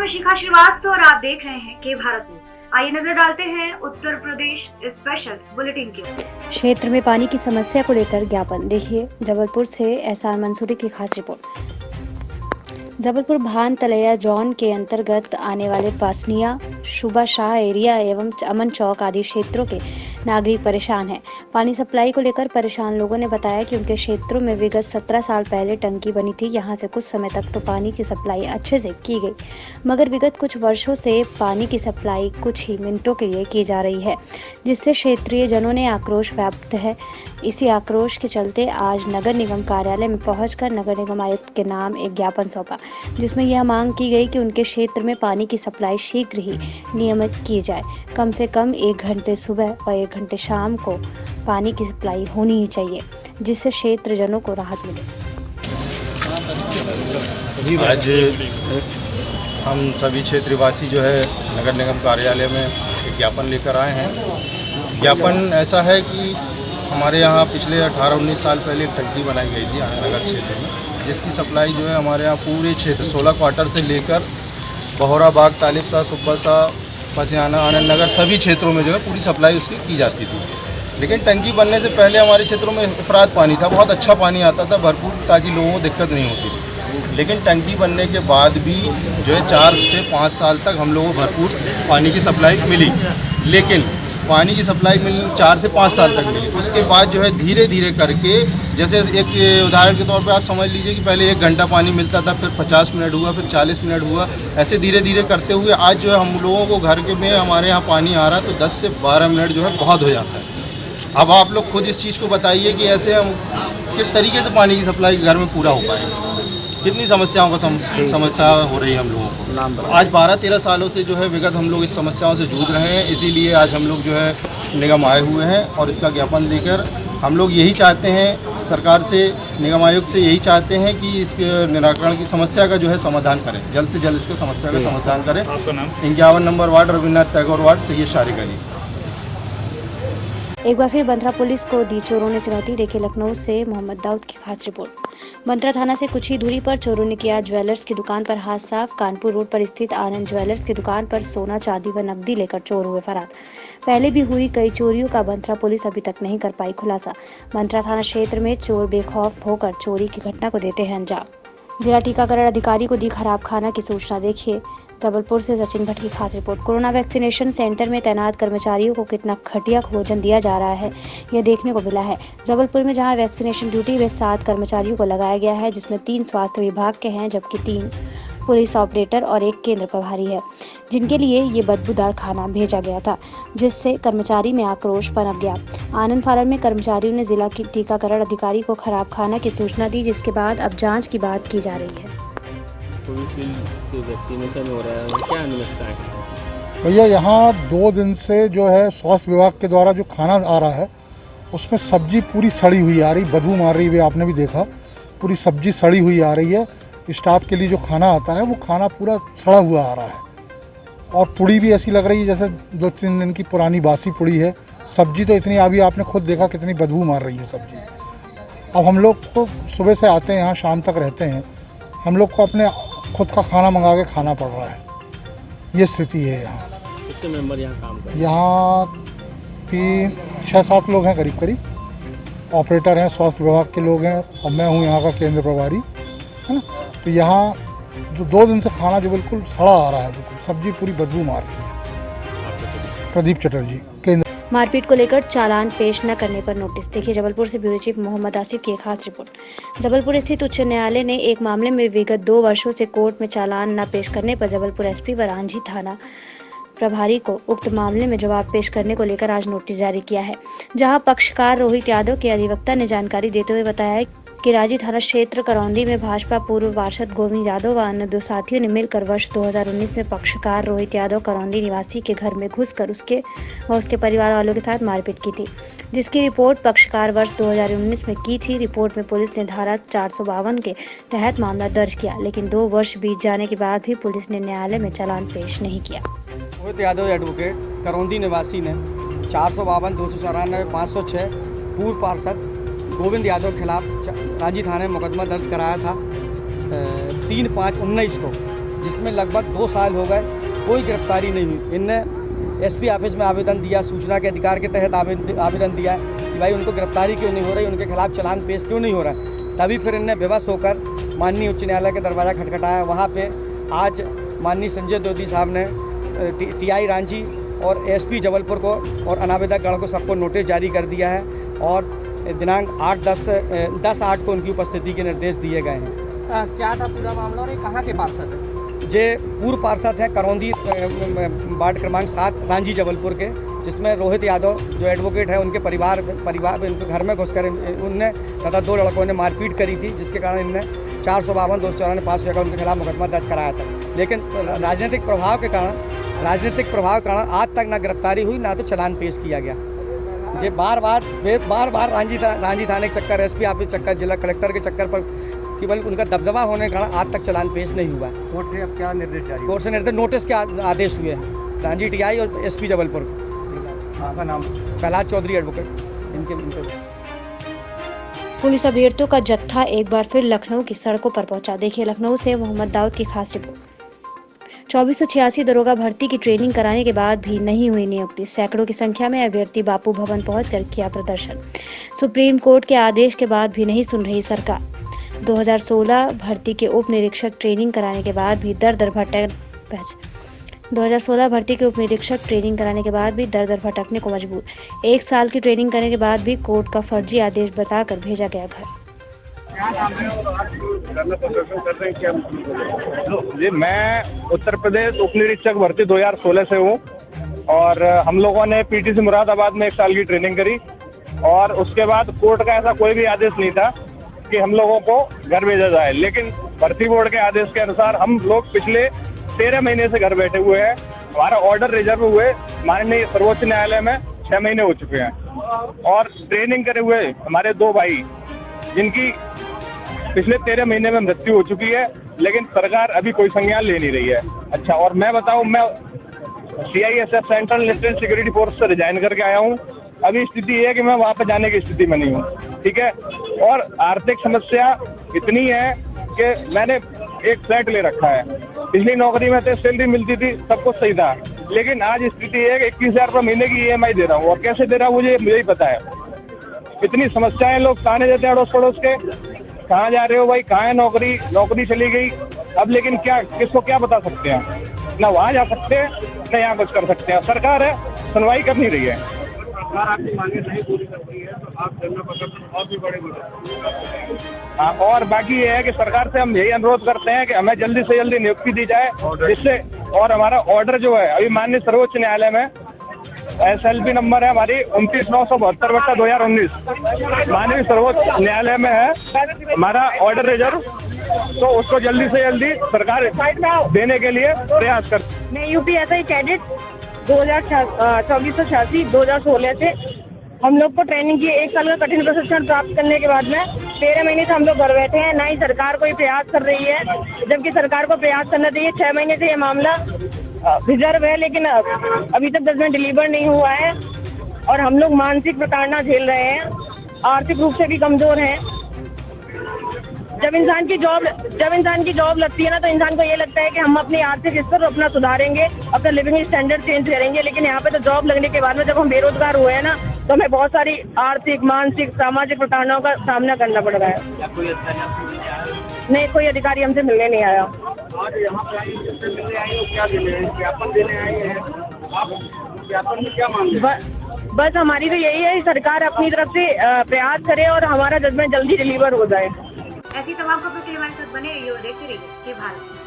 मैं शिखा श्रीवास्तव और आप देख रहे हैं के भारत न्यूज। आइए नजर डालते हैं उत्तर प्रदेश स्पेशल बुलेटिन के। क्षेत्र में पानी की समस्या को लेकर ज्ञापन। देखिए जबलपुर से एसआर मंसूरी की खास रिपोर्ट। जबलपुर भान तलैया जोन के अंतर्गत आने वाले पासनिया, शुभा शाह एरिया एवं अमन चौक आदि क्षेत्रों के नागरिक परेशान हैं। पानी सप्लाई को लेकर परेशान लोगों ने बताया कि उनके क्षेत्रों में विगत 17 साल पहले टंकी बनी थी। यहां से कुछ समय तक तो पानी की सप्लाई अच्छे से की गई, मगर विगत कुछ वर्षों से पानी की सप्लाई कुछ ही मिनटों के लिए की जा रही है, जिससे क्षेत्रीय जनों ने आक्रोश व्यक्त है। इसी आक्रोश के चलते आज नगर निगम कार्यालय में पहुंचकर नगर निगम आयुक्त के नाम एक ज्ञापन सौंपा, जिसमें यह मांग की गई कि उनके क्षेत्र में पानी की सप्लाई शीघ्र ही नियमित की जाए। कम से कम 1 घंटे सुबह और 1 घंटे शाम को पानी की सप्लाई होनी ही चाहिए, जिससे क्षेत्र जनों को राहत मिले। आज हम सभी क्षेत्रवासी जो है नगर निगम कार्यालय में एक ज्ञापन लेकर आए हैं। ज्ञापन ऐसा है कि हमारे यहाँ पिछले 18-19 साल पहले एक टंकी बनाई गई थी नगर क्षेत्र में, जिसकी सप्लाई जो है हमारे यहाँ पूरे क्षेत्र 16 क्वार्टर से लेकर बहोराबाग, तालिबशाह, सुब्बाशाह, पसियाना, आनंद नगर सभी क्षेत्रों में जो है पूरी सप्लाई उसकी की जाती थी। लेकिन टंकी बनने से पहले हमारे क्षेत्रों में अफराद पानी था, बहुत अच्छा पानी आता था भरपूर, ताकि लोगों को दिक्कत नहीं होती थी। लेकिन टंकी बनने के बाद भी जो है 4 से 5 साल तक हम लोगों को भरपूर पानी की सप्लाई मिली, लेकिन पानी की सप्लाई मिली 4 से 5 साल तक मिली। उसके बाद जो है धीरे धीरे करके, जैसे एक उदाहरण के तौर पे आप समझ लीजिए कि पहले 1 घंटा पानी मिलता था, फिर 50 मिनट हुआ, फिर 40 मिनट हुआ, ऐसे धीरे धीरे करते हुए आज जो है हम लोगों को घर के में हमारे यहाँ पानी आ रहा है तो 10 से 12 मिनट जो है बहुत हो जाता है। अब आप लोग खुद इस चीज़ को बताइए कि ऐसे हम किस तरीके से पानी की सप्लाई घर में पूरा हो पाएंगे, कितनी समस्याओं का समस्या हो रही है हम लोगों को। आज 12-13 सालों से जो है विगत हम लोग इस समस्याओं से जूझ रहे हैं, इसीलिए आज हम लोग जो है निगम आए हुए हैं और इसका ज्ञापन देकर हम लोग यही चाहते हैं सरकार से, निगम आयुक्त से यही चाहते हैं कि इसके निराकरण की समस्या का जो है समाधान करें, जल्द से जल्द इसके समस्या का समाधान करें। आपका नाम? 51 number ward Rabindranath Tagore ward Syed Shariq Ali. एक बार फिर बंद्रा पुलिस को दी चोरों ने चुनौती। देखिए लखनऊ से मोहम्मद दाऊद की खास रिपोर्ट। बंद्रा थाना से कुछ ही दूरी पर चोरों ने किया ज्वेलर्स की दुकान पर हाथ साफ। कानपुर रोड पर स्थित आनंद ज्वेलर्स की दुकान पर सोना, चांदी व नकदी लेकर चोर हुए फरार। पहले भी हुई कई चोरियों का बंद्रा पुलिस अभी तक नहीं कर पाई खुलासा। बंद्रा थाना क्षेत्र में चोर बेखौफ होकर चोरी की घटना को देते हैं अंजाम। जिला टीकाकरण अधिकारी को दी खराब खाना की सूचना। देखिए जबलपुर से सचिन भट्ट की खास रिपोर्ट। कोरोना वैक्सीनेशन सेंटर में तैनात कर्मचारियों को कितना घटिया भोजन दिया जा रहा है, यह देखने को मिला है। जबलपुर में जहां वैक्सीनेशन ड्यूटी में 7 कर्मचारियों को लगाया गया है, जिसमें 3 स्वास्थ्य विभाग के हैं, जबकि 3 पुलिस ऑपरेटर और 1 केंद्र प्रभारी है, जिनके लिए ये बदबूदार खाना भेजा गया था, जिससे कर्मचारी में आक्रोश पनप गया। आनंद फार्म में कर्मचारियों ने जिला की टीकाकरण अधिकारी को खराब खाना की सूचना दी, जिसके बाद अब जाँच की बात की जा रही है। वैक्सीनेशन हो रहा है, क्या अनुमति है भैया? यहाँ 2 दिन से जो है स्वास्थ्य विभाग के द्वारा जो खाना आ रहा है उसमें सब्जी पूरी सड़ी हुई आ रही, बदबू मार रही है। आपने भी देखा, पूरी सब्जी सड़ी हुई आ रही है। स्टाफ के लिए जो खाना आता है वो खाना पूरा सड़ा हुआ आ रहा है, और पुड़ी भी ऐसी लग रही है जैसे 2-3 दिन की पुरानी बासी पुड़ी है। सब्जी तो इतनी, अभी आपने खुद देखा कितनी बदबू मार रही है सब्जी। अब हम लोग तो सुबह से आते हैं यहाँ, शाम तक रहते हैं, हम लोग को अपने खुद का खाना मंगा के खाना पड़ रहा है। ये स्थिति है यहाँ। कितने मेंबर यहाँ काम कर रहे हैं? यहाँ 6-7 लोग हैं करीब करीब। ऑपरेटर हैं, स्वास्थ्य विभाग के लोग हैं, और मैं हूँ यहाँ का केंद्र प्रभारी, है ना। तो यहाँ जो 2 दिन से खाना जो बिल्कुल सड़ा आ रहा है, बिल्कुल सब्जी पूरी बदबू मार रही है। प्रदीप चटर्जी, केंद्र। मारपीट को लेकर चालान पेश न करने पर नोटिस। देखिए जबलपुर से ब्यूरो चीफ मोहम्मद आसिफ की एक खास रिपोर्ट। जबलपुर स्थित उच्च न्यायालय ने एक मामले में विगत 2 वर्षों से कोर्ट में चालान न पेश करने पर जबलपुर एसपी व रांझी थाना प्रभारी को उक्त मामले में जवाब पेश करने को लेकर आज नोटिस जारी किया है, जहां पक्षकार रोहित यादव के अधिवक्ता ने जानकारी देते हुए बताया कि रांझी थाना क्षेत्र करौंदी में भाजपा पूर्व पार्षद गोविंद यादव व अन्य 2 साथियों ने मिलकर वर्ष 2019 में पक्षकार रोहित यादव करौंदी निवासी के घर में घुसकर उसके परिवार वालों के साथ मारपीट की थी, जिसकी रिपोर्ट पक्षकार वर्ष 2019 में की थी। रिपोर्ट में पुलिस ने धारा 452 के तहत मामला दर्ज किया, लेकिन 2 वर्ष बीत जाने के बाद भी पुलिस ने न्यायालय में चालान पेश नहीं किया। रोहित यादव एडवोकेट करौंदी निवासी ने 452, 294, 506 पूर्व पार्षद गोविंद यादव के खिलाफ रांझी थाने में मुकदमा दर्ज कराया था 3/5/19 को। जिसमें लगभग 2 साल हो गए कोई गिरफ्तारी नहीं हुई। इनने एसपी ऑफिस में आवेदन दिया, सूचना के अधिकार के तहत आवेदन दिया है कि भाई उनको गिरफ्तारी क्यों नहीं हो रही, उनके खिलाफ चालान पेश क्यों नहीं हो रहा है। तभी फिर इनने बेबस होकर माननीय उच्च न्यायालय के दरवाज़ा खटखटाया। वहाँ पे आज माननीय संजय द्विवेदी साहब ने टीआई रांची और एसपी जबलपुर को और अनावेदक गण को सबको नोटिस जारी कर दिया है और दिनांक 10/8 को उनकी उपस्थिति के निर्देश दिए गए हैं। क्या था पूरा मामला और ये कहाँ के पार्षद है? जे पूर्व पार्षद हैं करौंदी वार्ड क्रमांक 7 रांची जबलपुर के, जिसमें रोहित यादव जो एडवोकेट है उनके परिवार उनके घर में घुसकर उनने तथा 2 लड़कों ने मारपीट करी थी, जिसके कारण इनने 452, 294, 500 का उनके खिलाफ मुकदमा दर्ज कराया था। लेकिन राजनीतिक प्रभाव के कारण आज तक ना गिरफ्तारी हुई ना तो चालान पेश किया गया। जे बार बार रांची थाने के चक्कर, एसपी ऑफिस चक्कर, जिला कलेक्टर के चक्कर पर केवल उनका दबदबा होने के कारण आज तक चालान पेश नहीं हुआ। कोर्ट से अब क्या निर्देश जारी? कोर्ट से निर्देश नोटिस के आदेश हुए हैं रांची टीआई और एसपी जबलपुर। आपका नाम? प्रहलाद चौधरी एडवोकेट। इनके पुलिस अभ्यर्थियों का जत्था एक बार फिर लखनऊ की सड़कों पर पहुंचा। देखिए लखनऊ से मोहम्मद दाऊद की खास रिपोर्ट। 2486 दरोगा भर्ती की ट्रेनिंग कराने के बाद भी नहीं हुई नियुक्ति। सैकड़ों की संख्या में अभ्यर्थी बापू भवन पहुंचकर किया प्रदर्शन। सुप्रीम कोर्ट के आदेश के बाद भी नहीं सुन रही सरकार। 2016 भर्ती के उप निरीक्षक ट्रेनिंग कराने के बाद भी दर दर भटकने को मजबूर। 1 साल की ट्रेनिंग करने के बाद भी कोर्ट का फर्जी आदेश बताकर भेजा गया घर। जी, मैं उत्तर प्रदेश उप निरीक्षक भर्ती 2016 से हूँ और हम लोगों ने पीटीसी मुरादाबाद में 1 साल की ट्रेनिंग करी और उसके बाद कोर्ट का ऐसा कोई भी आदेश नहीं था कि हम लोगों को घर भेजा जाए। लेकिन भर्ती बोर्ड के आदेश के अनुसार हम लोग पिछले 13 महीने से घर बैठे हुए हैं। हमारा ऑर्डर रिजर्व हुए माननीय सर्वोच्च न्यायालय में 6 महीने हो चुके हैं और ट्रेनिंग करे हुए हमारे 2 भाई जिनकी पिछले 13 महीने में मृत्यु हो चुकी है, लेकिन सरकार अभी कोई संज्ञान ले नहीं रही है। अच्छा, और मैं बताऊं, मैं CISF central national security force से रिजाइन करके आया हूं। अभी स्थिति ये है कि मैं वहां पर जाने की स्थिति में नहीं हूं, ठीक है। और आर्थिक समस्या इतनी है कि मैंने एक फ्लैट ले रखा है। पिछली नौकरी में तो सैलरी मिलती थी, सब कुछ सही था, लेकिन आज स्थिति है कि 21,000 रुपये महीने की EMI दे रहा हूँ और कैसे दे रहा हूँ मुझे ही पता है। इतनी समस्याएं, लोग ताने देते हैं अड़ोस पड़ोस के, कहाँ जा रहे हो भाई, कहाँ है नौकरी चली गई। अब लेकिन क्या, किसको क्या बता सकते हैं? ना वहाँ जा सकते हैं ना यहाँ कुछ कर सकते हैं। सरकार है, सुनवाई कर नहीं रही है। सरकार आपकी मांगे नहीं पूरी करती है तो आप धरना प्रदर्शन और भी बढ़ेंगे। हाँ, और बाकी ये है कि सरकार से हम यही अनुरोध करते हैं कि हमें जल्दी से जल्दी नियुक्ति दी जाए, जिससे और हमारा ऑर्डर जो है अभी माननीय सर्वोच्च न्यायालय में SLP नंबर है हमारी 2972/2019 माननीय सर्वोच्च न्यायालय में है हमारा ऑर्डर रिजर्व, तो उसको जल्दी से जल्दी सरकार देने के लिए प्रयास कर। मैं UPSI कैडेट 2486 से हम लोग को ट्रेनिंग की 1 साल का कठिन प्रशिक्षण प्राप्त करने के बाद में 13 महीने से हम लोग घर बैठे हैं। ना ही सरकार कोई प्रयास कर रही है, जबकि सरकार को प्रयास करना चाहिए। 6 महीने से ये मामला रिजर्व है, लेकिन अभी तक जजमेंट डिलीवर नहीं हुआ है और हम लोग मानसिक प्रताड़ना झेल रहे हैं, आर्थिक रूप से भी कमजोर हैं। जब इंसान की जॉब लगती है ना, तो इंसान को ये लगता है कि हम अपनी आर्थिक स्तर अपना सुधारेंगे, अपना लिविंग स्टैंडर्ड चेंज करेंगे। लेकिन यहाँ पे तो जॉब लगने के बाद में जब हम बेरोजगार हुए हैं ना, तो हमें बहुत सारी आर्थिक, मानसिक, सामाजिक प्रताड़नाओं का सामना करना पड़ रहा है। नहीं, कोई अधिकारी हमसे मिलने नहीं आया। आज यहाँ पे मिलने आए हो, क्या ज्ञापन देने आए हैं आप? ज्ञापन में क्या मांग रहे हैं? बस हमारी तो यही है, सरकार अपनी तरफ से प्रयास करे और हमारा जजमेंट जल्दी डिलीवर हो जाए। ऐसी तमाम खबरों के लिए हमारे साथ बने रहिए और देखते रहिए कि भारत।